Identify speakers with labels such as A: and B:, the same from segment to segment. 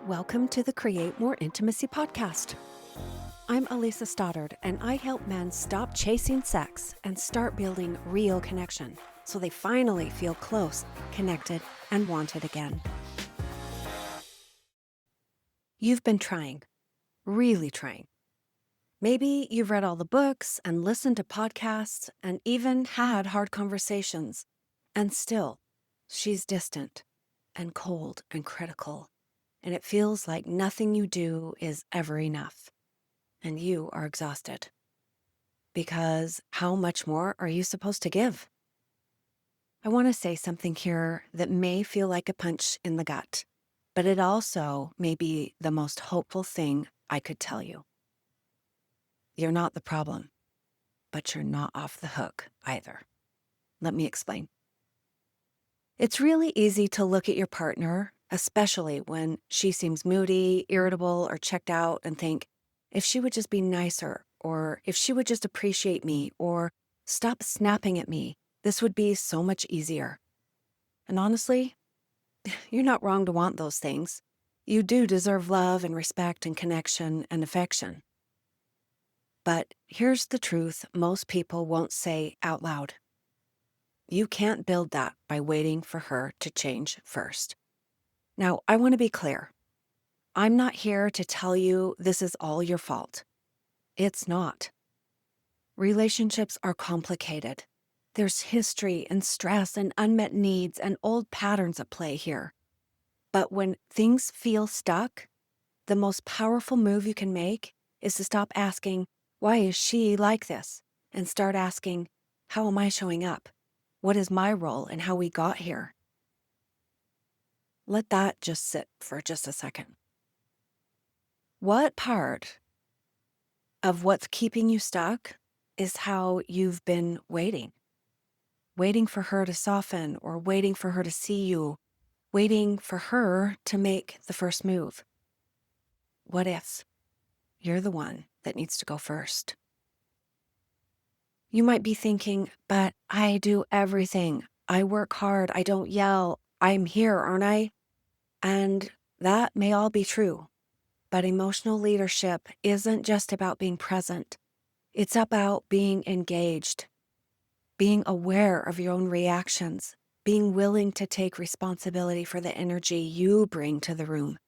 A: Welcome to the Create More Intimacy podcast. I'm Elisa Stoddard, and I help men stop chasing sex and start building real connection so they finally feel close, connected, and wanted again. You've been trying, really trying. Maybe you've read all the books and listened to podcasts and even had hard conversations, and still, she's distant and cold and critical. And it feels like nothing you do is ever enough, and you are exhausted. Because how much more are you supposed to give? I want to say something here that may feel like a punch in the gut, but it also may be the most hopeful thing I could tell you. You're not the problem, but you're not off the hook either. Let me explain. It's really easy to look at your partner, especially when she seems moody, irritable, or checked out, and think, if she would just be nicer, or if she would just appreciate me, or stop snapping at me, this would be so much easier. And honestly, you're not wrong to want those things. You do deserve love and respect and connection and affection. But here's the truth most people won't say out loud. You can't build that by waiting for her to change first. Now, I want to be clear. I'm not here to tell you this is all your fault. It's not. Relationships are complicated. There's history and stress and unmet needs and old patterns at play here. But when things feel stuck, the most powerful move you can make is to stop asking, why is she like this? And start asking, how am I showing up? What is my role in how we got here? Let that just sit for just a second. What part of what's keeping you stuck is how you've been waiting? Waiting for her to soften, or waiting for her to see you, waiting for her to make the first move. What if you're the one that needs to go first? You might be thinking, but I do everything. I work hard. I don't yell. I'm here, aren't I? And that may all be true. But emotional leadership isn't just about being present. It's about being engaged, being aware of your own reactions, being willing to take responsibility for the energy you bring to the room,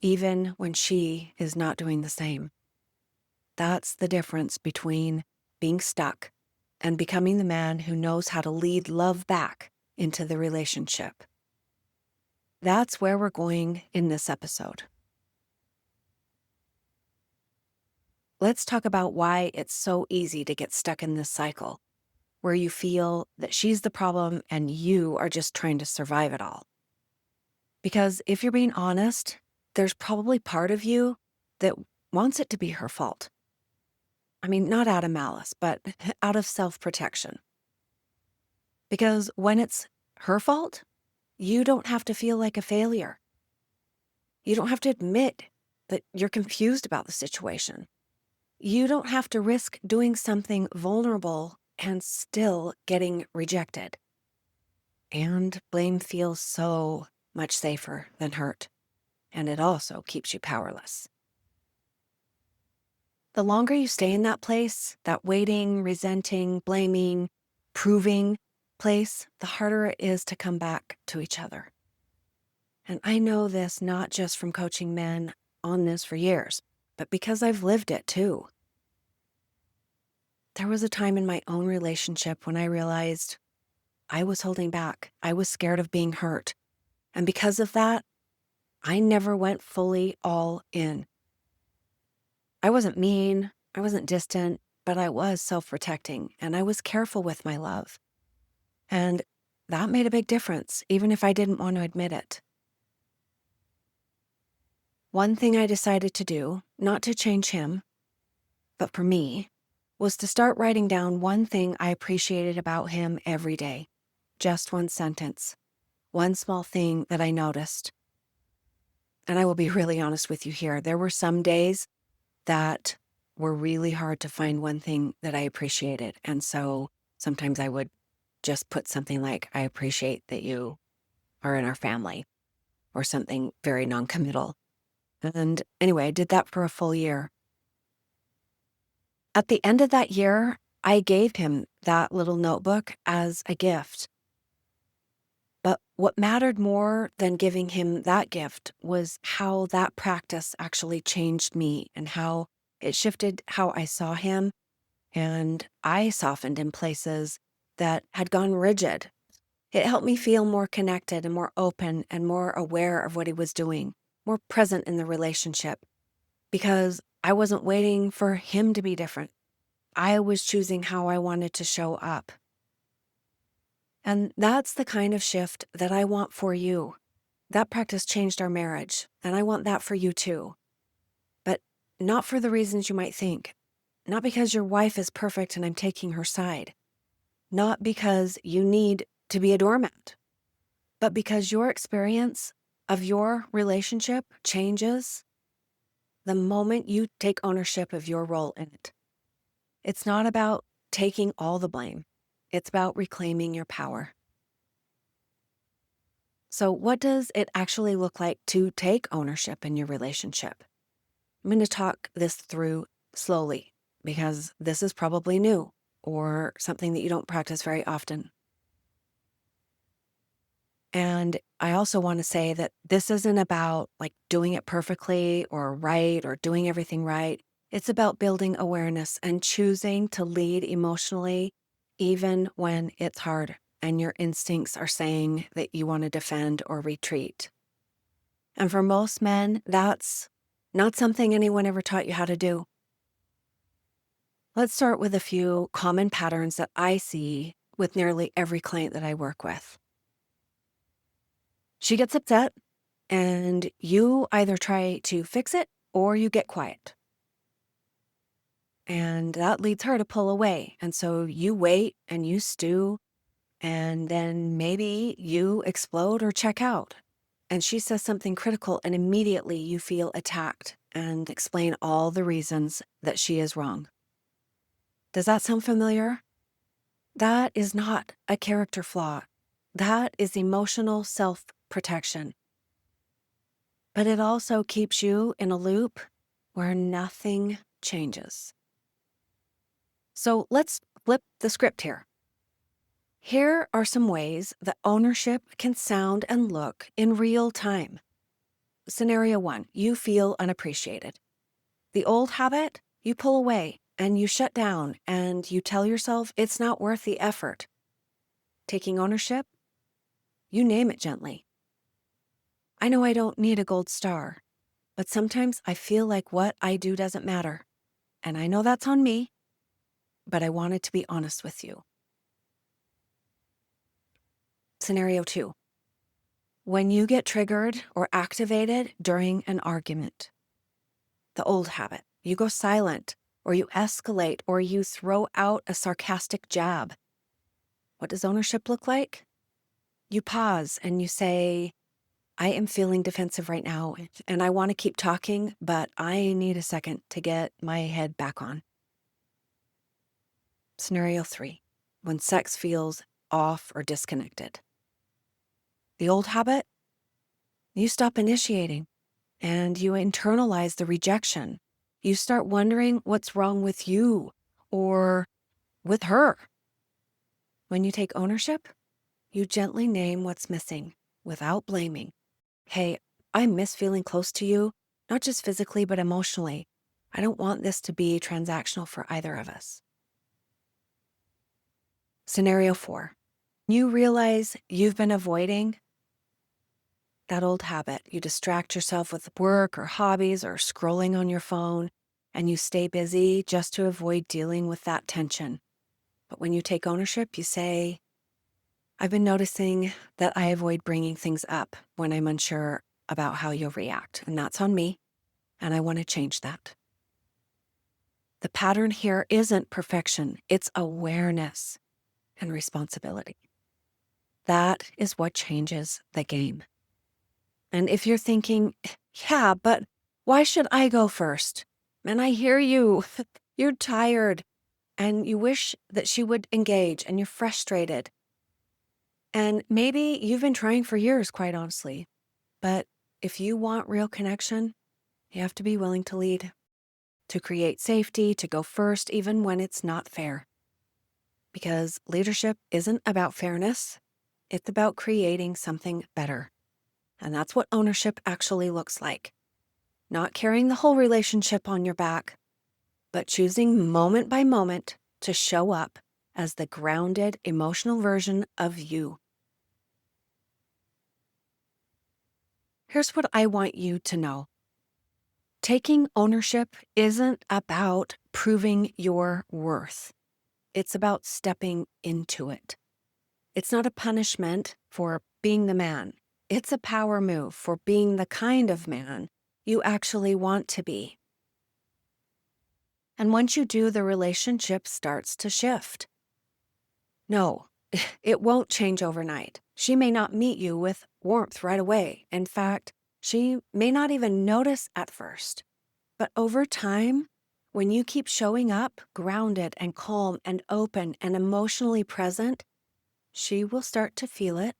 A: even when she is not doing the same. That's the difference between being stuck and becoming the man who knows how to lead love back into the relationship. That's where we're going in this episode. Let's talk about why it's so easy to get stuck in this cycle, where you feel that she's the problem and you are just trying to survive it all. Because if you're being honest, there's probably part of you that wants it to be her fault. I mean, not out of malice, but out of self-protection. Because when it's her fault, you don't have to feel like a failure. You don't have to admit that you're confused about the situation. You don't have to risk doing something vulnerable and still getting rejected. And blame feels so much safer than hurt, and it also keeps you powerless. The longer you stay in that place, that waiting, resenting, blaming, proving place, the harder it is to come back to each other. And I know this not just from coaching men on this for years, but because I've lived it too. There was a time in my own relationship when I realized I was holding back. I was scared of being hurt. And because of that, I never went fully all in. I wasn't mean, I wasn't distant, but I was self-protecting, and I was careful with my love. And that made a big difference, even if I didn't want to admit it. One thing I decided to do, not to change him, but for me, was to start writing down one thing I appreciated about him every day. Just one sentence, one small thing that I noticed. And I will be really honest with you here. There were some days that were really hard to find one thing that I appreciated. And so sometimes I would just put something like, I appreciate that you are in our family, or something very non-committal. And anyway, I did that for a full year. At the end of that year, I gave him that little notebook as a gift. But what mattered more than giving him that gift was how that practice actually changed me and how it shifted how I saw him. And I softened in places that had gone rigid. It helped me feel more connected and more open and more aware of what he was doing, more present in the relationship, because I wasn't waiting for him to be different. I was choosing how I wanted to show up. And that's the kind of shift that I want for you. That practice changed our marriage, and I want that for you too. But not for the reasons you might think. Not because your wife is perfect and I'm taking her side. Not because you need to be a doormat. But because your experience of your relationship changes the moment you take ownership of your role in it. It's not about taking all the blame. It's about reclaiming your power. So, what does it actually look like to take ownership in your relationship? I'm going to talk this through slowly because this is probably new or something that you don't practice very often. And I also want to say that this isn't about like doing it perfectly or right or doing everything right. It's about building awareness and choosing to lead emotionally, even when it's hard and your instincts are saying that you want to defend or retreat. And for most men, that's not something anyone ever taught you how to do. Let's start with a few common patterns that I see with nearly every client that I work with. She gets upset, and you either try to fix it or you get quiet. And that leads her to pull away. And so you wait and you stew, and then maybe you explode or check out. And she says something critical, and immediately you feel attacked and explain all the reasons that she is wrong. Does that sound familiar? That is not a character flaw. That is emotional self-protection. But it also keeps you in a loop where nothing changes. So let's flip the script here. Here are some ways that ownership can sound and look in real time. Scenario 1, you feel unappreciated. The old habit, you pull away and you shut down and you tell yourself it's not worth the effort. Taking ownership, you name it gently. I know I don't need a gold star, but sometimes I feel like what I do doesn't matter. And I know that's on me, but I wanted to be honest with you. Scenario 2, when you get triggered or activated during an argument. The old habit, you go silent, or you escalate, or you throw out a sarcastic jab. What does ownership look like? You pause and you say, I am feeling defensive right now, and I want to keep talking, but I need a second to get my head back on. Scenario 3, when sex feels off or disconnected. The old habit, you stop initiating and you internalize the rejection. You start wondering what's wrong with you or with her. When you take ownership, you gently name what's missing without blaming. Hey, I miss feeling close to you, not just physically, but emotionally. I don't want this to be transactional for either of us. Scenario 4, you realize you've been avoiding that old habit. You distract yourself with work or hobbies or scrolling on your phone, and you stay busy just to avoid dealing with that tension. But when you take ownership, you say, I've been noticing that I avoid bringing things up when I'm unsure about how you'll react, and that's on me, and I want to change that. The pattern here isn't perfection, it's awareness and responsibility. That is what changes the game. And if you're thinking, yeah, but why should I go first? And I hear you, you're tired, and you wish that she would engage, and you're frustrated. And maybe you've been trying for years, quite honestly. But if you want real connection, You have to be willing to lead, to create safety, to go first, even when it's not fair. Because leadership isn't about fairness, it's about creating something better. And that's what ownership actually looks like. Not carrying the whole relationship on your back, but choosing moment by moment to show up as the grounded, emotional version of you. Here's what I want you to know. Taking ownership isn't about proving your worth. It's about stepping into it. It's not a punishment for being the man. It's a power move for being the kind of man you actually want to be. And once you do, the relationship starts to shift. No, it won't change overnight. She may not meet you with warmth right away. In fact, she may not even notice at first. But over time, when you keep showing up grounded and calm and open and emotionally present, she will start to feel it.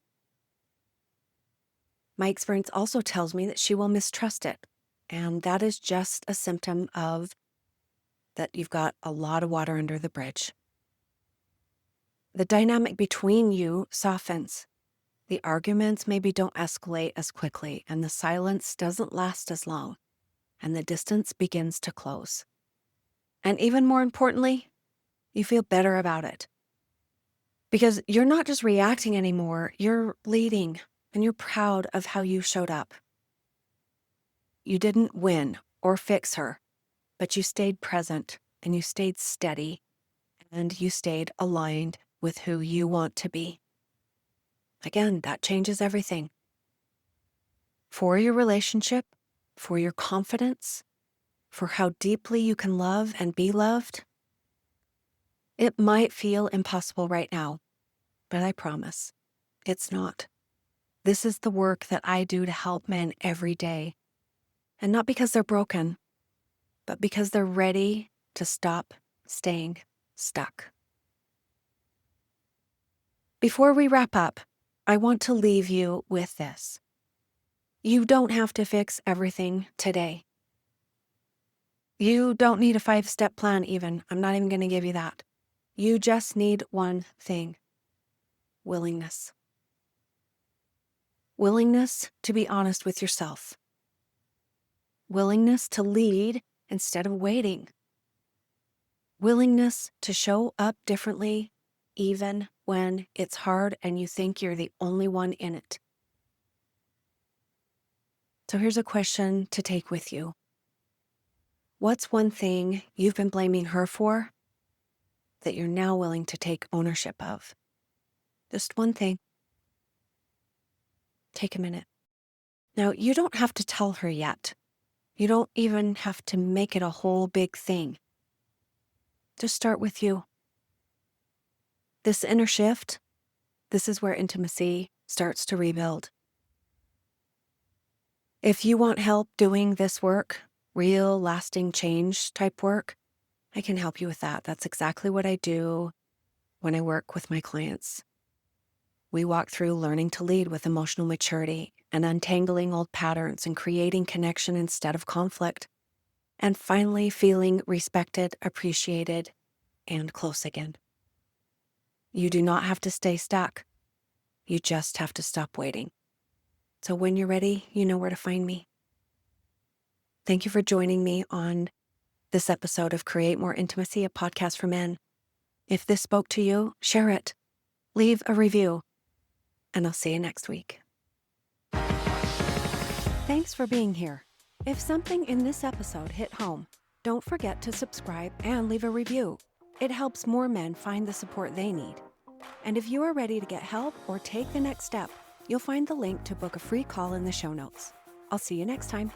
A: My experience also tells me that she will mistrust it. And that is just a symptom of that you've got a lot of water under the bridge. The dynamic between you softens. The arguments maybe don't escalate as quickly, and the silence doesn't last as long, and the distance begins to close. And even more importantly, you feel better about it. Because you're not just reacting anymore, you're leading, and you're proud of how you showed up. You didn't win or fix her, but you stayed present, and you stayed steady, and you stayed aligned with who you want to be. Again, that changes everything. For your relationship, for your confidence, for how deeply you can love and be loved. It might feel impossible right now, but I promise, it's not. This is the work that I do to help men every day. And not because they're broken, but because they're ready to stop staying stuck. Before we wrap up, I want to leave you with this. You don't have to fix everything today. You don't need a 5-step plan even. I'm not even going to give you that. You just need one thing: willingness. Willingness to be honest with yourself. Willingness to lead instead of waiting. Willingness to show up differently even when it's hard and you think you're the only one in it. So here's a question to take with you. What's one thing you've been blaming her for that you're now willing to take ownership of? Just one thing. Take a minute. Now, you don't have to tell her yet. You don't even have to make it a whole big thing. Just start with you. This inner shift, this is where intimacy starts to rebuild. If you want help doing this work, real lasting change type work, I can help you with that. That's exactly what I do when I work with my clients. We walk through learning to lead with emotional maturity and untangling old patterns and creating connection instead of conflict, and finally feeling respected, appreciated, and close again. You do not have to stay stuck. You just have to stop waiting. So when you're ready, you know where to find me. Thank you for joining me on this episode of Create More Intimacy, a podcast for men. If this spoke to you, share it. Leave a review. And I'll see you next week. Thanks for being here. If something in this episode hit home, don't forget to subscribe and leave a review. It helps more men find the support they need. And if you are ready to get help or take the next step, you'll find the link to book a free call in the show notes. I'll see you next time.